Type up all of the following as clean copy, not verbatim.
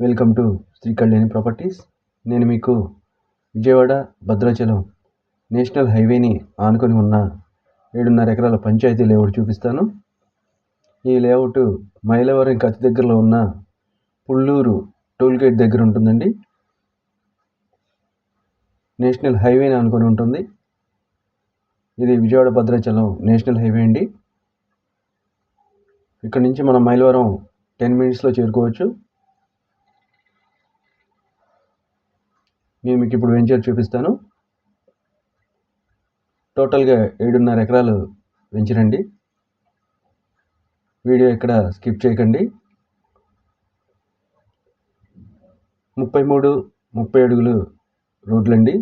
Welcome to Shri Kalyani properties. నేను మీకు Vijayawada Bhadrachalam national హైవేని ఆనుకొని ఉన్న 7.5 ఎకరాల పంచాయతీ లేఅవుట్ చూపిస్తాను. ఈ లేఅవుట్ మైలవరంకి అతి దగ్గరలో ఉన్న పుల్లూరు టోల్గేట్ దగ్గర ఉంటుందండి. నేషనల్ హైవేని ఆనుకొని ఉంటుంది. ఇది విజయవాడ భద్రాచలం నేషనల్ హైవే అండి. ఇక్కడ నుంచి మనం మైలవరం 10 మినిట్స్లో చేరుకోవచ్చు. నేను మీకు ఇప్పుడు వెంచర్ చూపిస్తాను. టోటల్గా 7.5 ఎకరాలు వెంచర్ అండి. వీడియో ఎక్కడ స్కిప్ చేయకండి. 33-30 అడుగులు రోడ్లండి,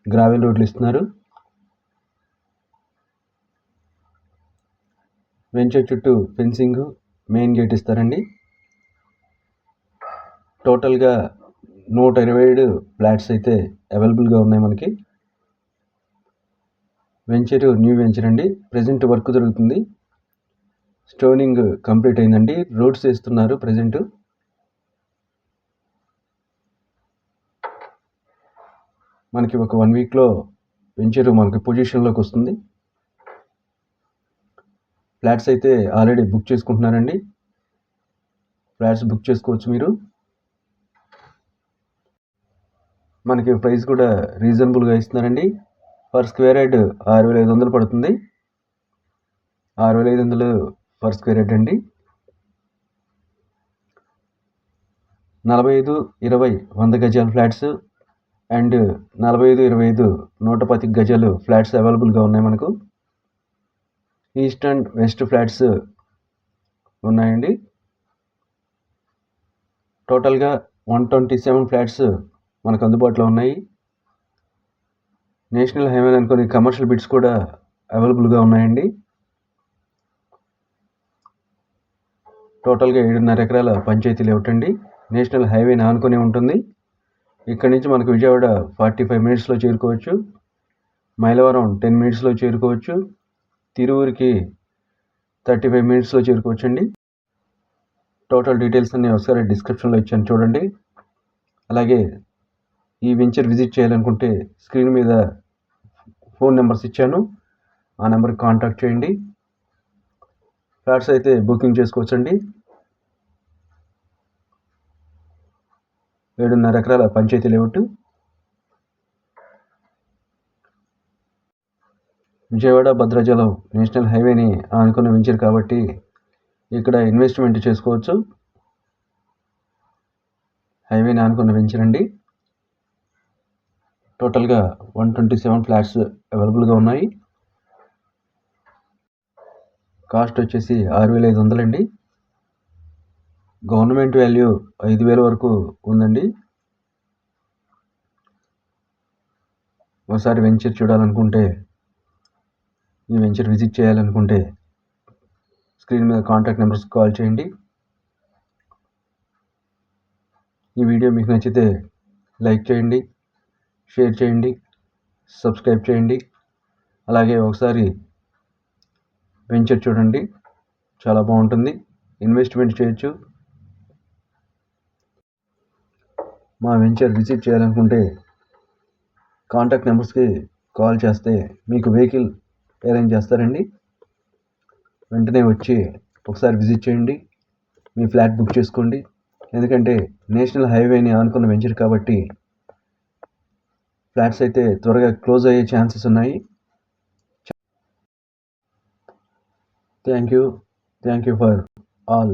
గ్రావెల్ రోడ్లు ఇస్తున్నారు. వెంచర్ చుట్టూ ఫెన్సింగ్, మెయిన్ గేట్ ఇస్తారండి. టోటల్గా 127 ఫ్లాట్స్ అయితే అవైలబుల్గా ఉన్నాయి మనకి. వెంచర్ న్యూ వెంచర్ అండి. ప్రజెంట్ వర్క్ జరుగుతుంది. స్టోనింగ్ కంప్లీట్ అయిందండి. రోడ్స్ వేస్తున్నారు ప్రజెంట్. మనకి ఒక 1 వీక్లో వెంచర్ మనకి పొజిషన్లోకి వస్తుంది. ఫ్లాట్స్ అయితే ఆల్రెడీ బుక్ చేసుకుంటున్నారండి. ఫ్లాట్స్ బుక్ చేసుకోవచ్చు మీరు. మనకి ప్రైస్ కూడా రీజనబుల్గా ఇస్తున్నారండి. పర్ స్క్వేర్ యార్డ్ 6,500 పడుతుంది. 6,500 పర్ స్క్వేర్ యార్డ్ అండి. 45-20 గజాల ఫ్లాట్స్ అండ్ 45-25 110 గజాలు ఫ్లాట్స్ అవైలబుల్గా ఉన్నాయి మనకు. ఈస్ట్ అండ్ వెస్ట్ ఫ్లాట్స్ ఉన్నాయండి. టోటల్గా 127 ఫ్లాట్స్ మనకు అందుబాటులో ఉన్నాయి. నేషనల్ హైవే అనుకుని కమర్షియల్ బిట్స్ కూడా అవైలబుల్గా ఉన్నాయండి. టోటల్గా 7.5 ఎకరాల పంచాయతీ లేఅవుట్ అండి. నేషనల్ హైవేని ఆనుకొని ఉంటుంది. ఇక్కడ నుంచి మనకు విజయవాడ 45 మినిట్స్లో చేరుకోవచ్చు. మైలవరం 10 మినిట్స్లో చేరుకోవచ్చు. తిరువురికి 35 మినిట్స్లో చేరుకోవచ్చు అండి. టోటల్ డీటెయిల్స్ అన్నీ ఒకసారి డిస్క్రిప్షన్లో ఇచ్చాను చూడండి. అలాగే ఈ వెంచర్ విజిట్ చేయాలనుకుంటే స్క్రీన్ మీద ఫోన్ నెంబర్స్ ఇచ్చాను, ఆ నెంబర్కి కాంటాక్ట్ చేయండి. ఫ్లాట్స్ అయితే బుకింగ్ చేసుకోవచ్చండి. 7.5 ఎకరాల పంచాయతీ లేఅవుట్, విజయవాడ భద్రాచలం నేషనల్ హైవేని ఆనుకున్న వెంచర్ కాబట్టి ఇక్కడ ఇన్వెస్ట్మెంట్ చేసుకోవచ్చు. హైవేని ఆనుకున్న వెంచర్ అండి. టోటల్గా 127 ఫ్లాట్స్ అవైలబుల్గా ఉన్నాయి. కాస్ట్ వచ్చేసి 6,500 అండి. గవర్నమెంట్ వాల్యూ 5,000 వరకు ఉందండి. ఒకసారి వెంచర్ చూడాలనుకుంటే, ఈ వెంచర్ విజిట్ చేయాలనుకుంటే స్క్రీన్ మీద కాంటాక్ట్ నెంబర్స్ కాల్ చేయండి. ఈ వీడియో మీకు నచ్చితే లైక్ చేయండి, షేర్ చేయండి, సబ్స్క్రైబ్ చేయండి. అలాగే ఒకసారి వెంచర్ చూడండి, చాలా బాగుంటుంది. ఇన్వెస్ట్మెంట్ చేయొచ్చు. మా వెంచర్ విజిట్ చేయాలనుకుంటే కాంటాక్ట్ నెంబర్స్కి కాల్ చేస్తే మీకు వెహికల్ అరేంజ్ చేస్తారండి. వెంటనే వచ్చి ఒకసారి విజిట్ చేయండి, మీ ఫ్లాట్ బుక్ చేసుకోండి. ఎందుకంటే నేషనల్ హైవేని ఆనుకున్న వెంచర్ కాబట్టి ఫ్లాట్స్ అయితే త్వరగా క్లోజ్ అయ్యే ఛాన్సెస్ ఉన్నాయి. Thank you for all.